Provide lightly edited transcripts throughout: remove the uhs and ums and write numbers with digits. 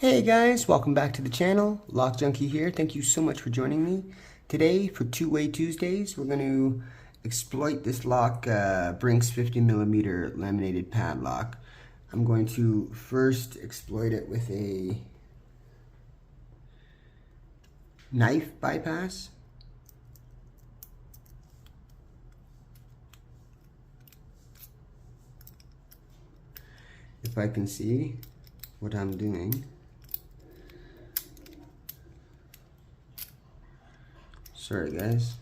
Hey guys, welcome back to the channel. Lock Junkie here. Thank you so much for joining me. Today for Two-Way Tuesdays, we're going to exploit this lock, Brinks 50mm laminated padlock. I'm going to first exploit it with a knife bypass. If I can see what I'm doing. Sorry guys.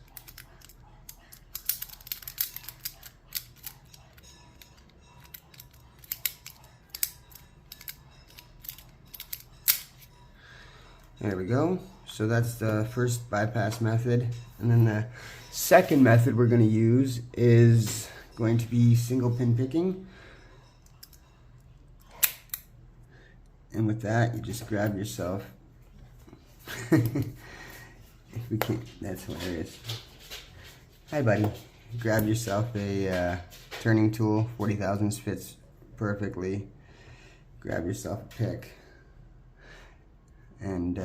There we go. So that's the first bypass method. And then the second method we're going to use is going to be single pin picking. And with that, you just grab yourself. If we can't, that's hilarious. Hi buddy. Grab yourself a turning tool, 40 thousandths fits perfectly. Grab yourself a pick. And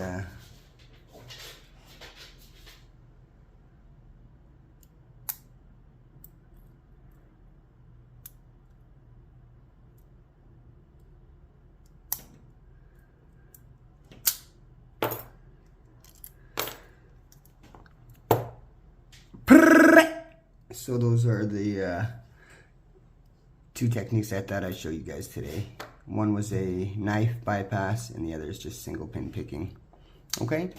so those are the two techniques I thought I'd show you guys today. One was a knife bypass and the other is just single pin picking. Okay,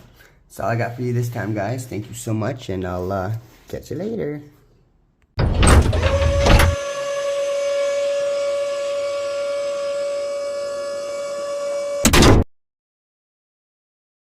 that's all I got for you this time, guys. Thank you so much, and I'll catch you later.